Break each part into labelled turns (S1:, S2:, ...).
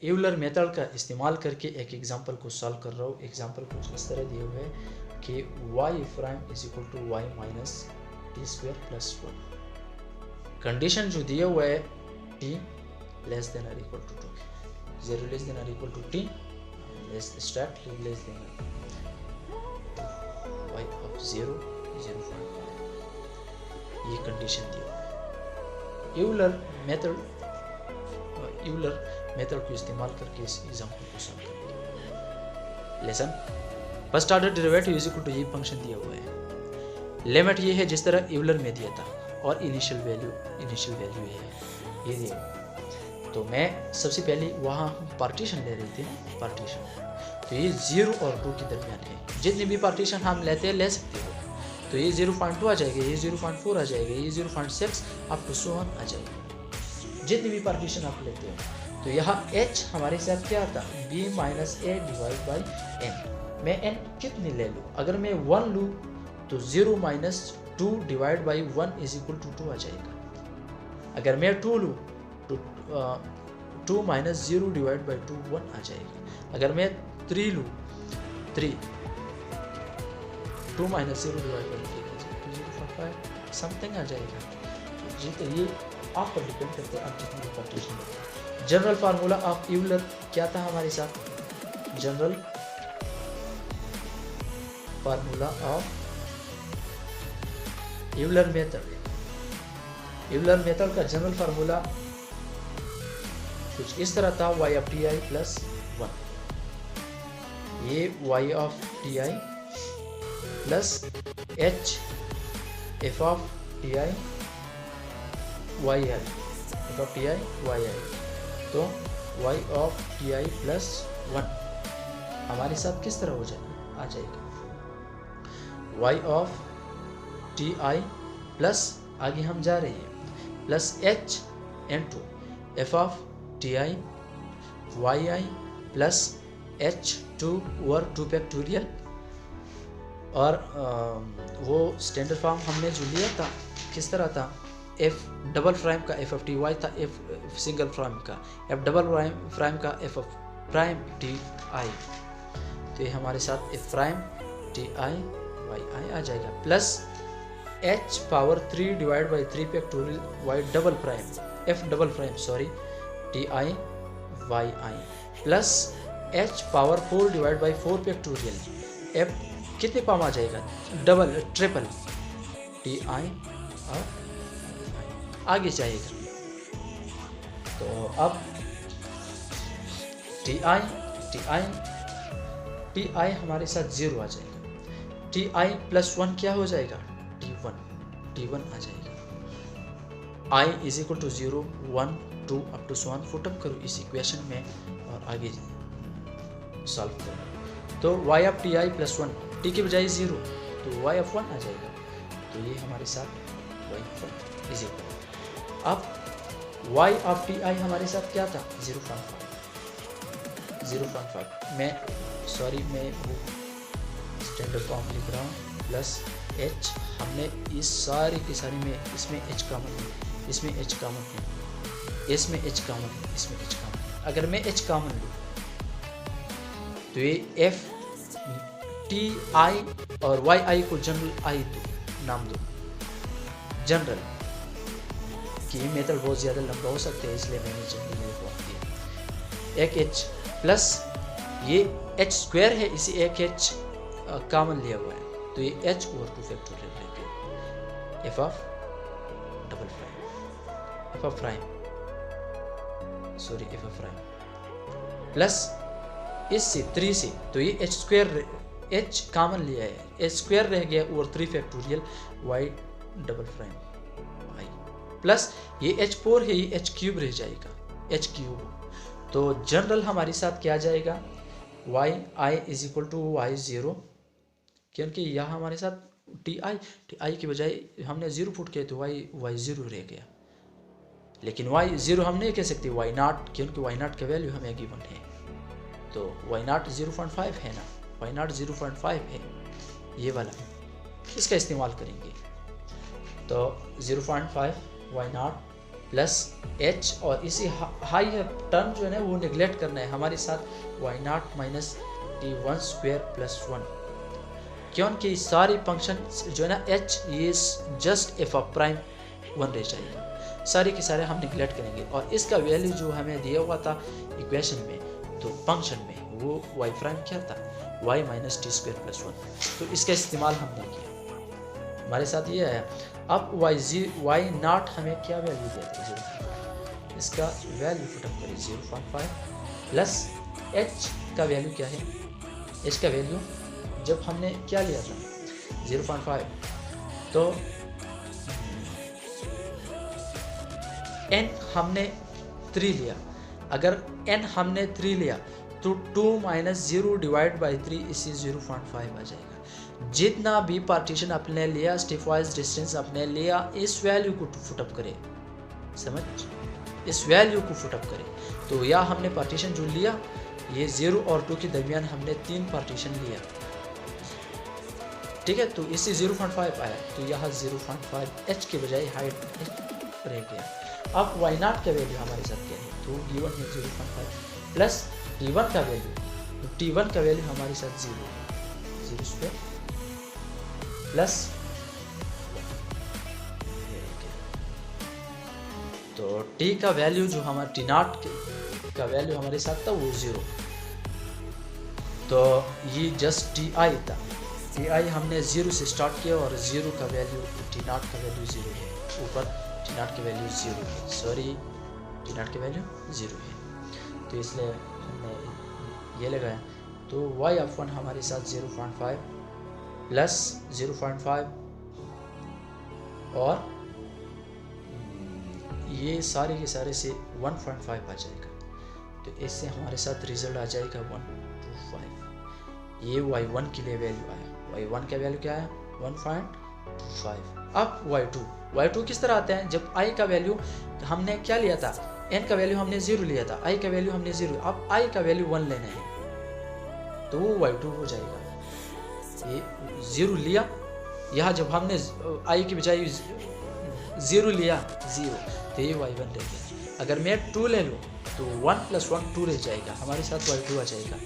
S1: Euler method का इस्तेमाल करके एक एग्जांपल को सॉल्व कर रहा हूँ। एग्जांपल कुछ इस तरह दिए हुए हैं कि y prime is equal to y minus t square plus 4। Condition जो दिया हुआ है t लेस देन और इक्वल टू 2, 0 लेस देन और equal to t less than y of 0 0.5, ये कंडीशन दी हुई है। यूलर मेथड को इस्तेमाल करके इस एग्जांपल को सॉल्व करेंगे। Lesson first order derivative is equal to ये फंक्शन दिया हुआ है। लिमिट ये है जिस तरह यूलर में दिया था और इनिशियल वैल्यू ये है, ये दिया। तो मैं सबसे पहले वहाँ पार्टीशन ले रहे थे, पार्टीशन तो ये 0 और 2 के दरमियान है। जितने भी पार्टीशन हम लेते हैं ले सकते हो। तो ये 0.2 आ जाएगा, ये 0.4 आ जाएगा, ये 0.6 अप टू 1 आ जाएगा, जितने भी पार्टीशन आप लेते हो। तो यहाँ h हमारे साथ क्या आता है, b minus a divide by n। मैं n कितनी ले लूँ, अगर मैं 1 लूँ तो 0 minus 2 divide by 1 is equal to 2 आ जाएगा। अगर मैं 2 लूँ तो 2 माइनस 0 डिवाइड बाई 2 1 आ जाएगा। अगर मैं 3 लूँ 2 माइनस 0 डिवाइड बाई 0.5 समथिंग आ जाएगा जी। तो ये आप पर डिपेंड करते हैं आप जितनी पार्टीशन लेते। जनरल फार्मूला ऑफ यूलर क्या था हमारे साथ, general formula of Euler method. Euler method का जनरल फार्मूला कुछ इस तरह था, y of T I plus 1, ये y of T I plus h f of T I Y I, F of T I Y I. तो y of T I plus 1 हमारे साथ किस तरह हो जाएगा, आ जाएगा y of T I plus, आगे हम जा रहे हैं, plus h into f of T I Y I plus h2 over 2 factorial. और वो स्टैंडर्ड फॉर्म हमने जो लिया था किस तरह था, f डबल प्राइम का f ऑफ टी वाई था, f सिंगल प्राइम का f डबल प्राइम का f of prime T I. तो ये हमारे साथ f prime T I Y I आ जाएगा, plus h power 3 divide by 3 factorial y double prime f double prime sorry T I Y I, plus h power 4 divide by 4 factorial f कितने form आ जाएगा, double triple T I और आगे जाएगा। तो अब टी आई हमारे साथ 0 आ जाएगा, टी आई प्लस 1 क्या हो जाएगा, टी वन आ जाएगा। I is equal to 0 1 2 up to 1 put up करो इस इक्वेशन में और आगे सॉल्व करो। तो y of T I plus 1 T के बजाय 0 तो y ऑफ 1 आ जाएगा। तो ये हमारे साथ y ऑफ 1 इज इक्वल, अब y ऑफ टी आई हमारे साथ क्या था 0.5 मैं वो स्टैंडर्ड फॉर्म लिख रहा हूँ, प्लस h हमने इस सारी की सारी में इसमें h कॉमन है, इसमें h कॉमन है, इसमें h कॉमन है, इसमें h कॉमन है। अगर मैं h कॉमन लूँ तो ये f टी आई और वाई आई को जनरल आई दो नाम दो जनरल, कि ये मेथड बहुत ज़्यादा लंबा हो सकता है इसलिए मैंने जनरल में फॉर्म दिया। एक h प्लस ये h स्क्वायर है, इसी एक h कॉमन लिया हुआ है तो ये h ओवर 2 फैक्टोरियल रह गया, F of double prime F of prime plus इससे 3 से तो ये h स्क्वायर h कॉमन लिया है, h स्क्वायर रह गया over 3 factorial y double prime I, plus ये h4 है, ये h क्यूब रह जाएगा, h क्यूब। तो जनरल हमारे साथ क्या जाएगा, y i is equal to y 0, क्योंकि यहाँ हमारे साथ टी आई के बजाय हमने 0 पुट किया तो y 0 रह गया, लेकिन y 0 हम नहीं कह सकते y नॉट, क्योंकि y नॉट का वैल्यू हमें गिवन है। तो y नॉट 0.5 है ना, y नॉट 0.5 है ये वाला, इसका इस्तेमाल करेंगे। तो 0.5 y नॉट प्लस एच, और इसी हाई टर्म जो है ना वो निगलेक्ट करना है हमारे साथ, y naught minus t1 square plus 1, क्योंकि सारी फंक्शन जो है ना एच ये जस्ट एफ ऑफ प्राइम 1 रह जाएगा, सारे के सारे हम निगलेक्ट करेंगे। और इसका वैल्यू जो हमें दिया हुआ था इक्वेशन में, तो फंक्शन में वो वाई प्राइम क्या था, y minus t square plus 1, तो इसका इस्तेमाल हमने किया, हमारे साथ ये आया। अब वाई नॉट हमें क्या वैल्यू दिया था, 0, इसका वैल्यू पुटअप करें 0.5 प्लस एच का वैल्यू क्या है, एच का वैल्यू जब हमने क्या लिया था 0.5, तो n हमने 3 लिया, अगर n हमने 3 लिया तो 2 माइनस 0 डिवाइड बाई 3 इसी 0.5 आ जाएगा। जितना भी पार्टीशन आपने लिया, स्टेप वाइज डिस्टेंस आपने लिया, इस वैल्यू को फुटअप करें, समझ, इस वैल्यू को फुटअप करें। तो या हमने पार्टीशन जो लिया ये 0 और 2 के दरमियान हमने 3 पार्टीशन लिया, ठीक है, तो इससे 0.5 आया, तो यहाँ 0.5 h के बजाय हाइट रह गया। अब वाई नॉट का वैल्यू हमारे साथ क्या है, तो गिवन है 0.5 प्लस t1 का वैल्यू, तो t1 का वैल्यू हमारे साथ 0 स्क्वायर प्लस, तो t का वैल्यू जो हमारा t नॉट का वैल्यू हमारे साथ था वो 0, तो ये जस्ट ti था, ti हमने 0 से स्टार्ट किया और 0 का वैल्यू t नॉट का वैल्यू 0 है, ऊपर t नॉट की वैल्यू 0 है, सॉरी t नॉट की वैल्यू 0 है, तो इसलिए हमने ये लगाया। तो y ऑफ 1 हमारे साथ 0.5 प्लस 0.5 और ये सारे के सारे से 1.5 आ जाएगा, तो इससे हमारे साथ रिजल्ट आ जाएगा 1.25। ये y1 के लिए वैल्यू आया, y1 का वैल्यू क्या आया 1.25। अब y2 किस तरह आता है, जब i का वैल्यू हमने क्या लिया था, n का वैल्यू हमने 0 लिया था, i का वैल्यू हमने 0, अब i का वैल्यू 1 लेना है, तो वो y2 हो जाएगा। ये 0 लिया, यहाँ जब हमने i के बजाय 0 लिया 0, तो ये y1 रह गया। अगर मैं 2 ले लूँ तो 1 + 1 2 रह जाएगा, हमारे साथ y2 आ जाएगा,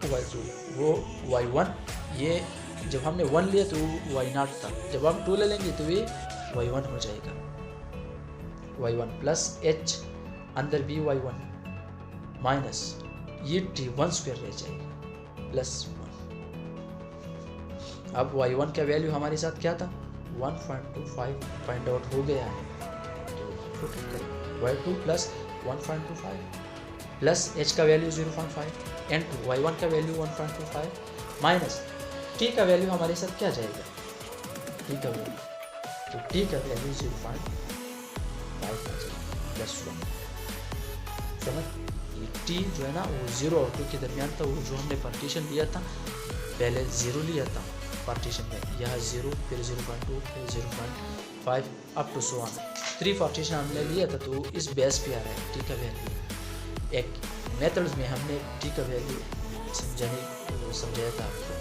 S1: y2 वो y1, ये जब हमने 1 लिया तो y0 था, जब हम 2 ले लेंगे तो ये y1 हो जाएगा, y1 प्लस h अंदर भी y1 माइनस ये t1 स्क्वायर रह जाएगा प्लस 1। अब y1 का वैल्यू हमारे साथ क्या था 1.25 फाइंड आउट हो गया है, तो y2 प्लस 1.25 प्लस h का वैल्यू 0.5 एंड y1 का वैल्यू 1.25 माइनस t का वैल्यू हमारे साथ क्या जाएगा, t का वैल्यू, तो t का वैल्यू 0.5 प्लस 1, समझ। ये t जो है ना वो 0 और 2 के दरमियान था, वो जो हमने पार्टीशन लिया था, पहले 0 लिया था पार्टीशन में, यह 0 फिर 0.2 फिर 0.5 up to so on, 3 partition हमने लिया था, तो इस बेस पे आ रहा है t का वैल्यू। एक मेथड्स में हमने t का वैल्यू समझाया था आपको।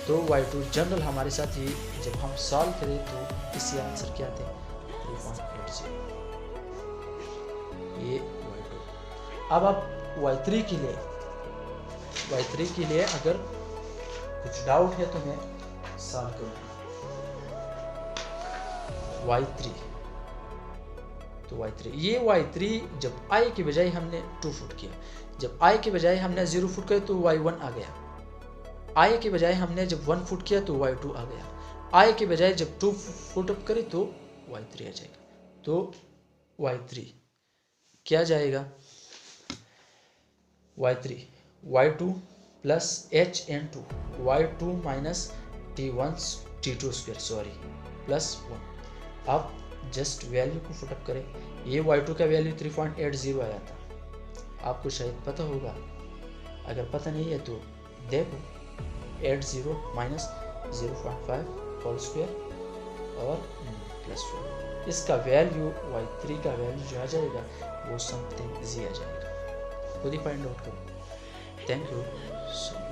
S1: तो y2 जनरल हमारे साथ ही जब हम सॉल्व करें तो इससे आंसर क्या थे 3.80, ये y2। अब आप y3 के लिए अगर कुछ डाउट है तो मैं सॉल्व करूँगा। y3, तो y3, ये y3 जब i के बजाय हमने 2 फुट किया, जब i के बजाय हमने 0 फुट किया तो y1 आ गया, i के बजाय हमने जब 1 फुट किया तो y2 आ गया, i के बजाय जब 2 फुट अप करें तो y3 आ जाएगा। तो y3 क्या जाएगा, y3 y2 plus hn2 y2 minus t2 square sorry plus 1। अब जस्ट वैल्यू को फुटअप करें, ये y2 का वैल्यू 3.80 आया था, आपको शायद पता होगा, अगर पता नहीं है तो देखो 80 माइनस 0.5 होल स्क्वायर और प्लस 1, इसका वैल्यू y3 का वैल्यू जो आ जाएगा वो समथिंग इजी आ जाएगा, खुद ही फाइंड आउट करो। Thank you so much.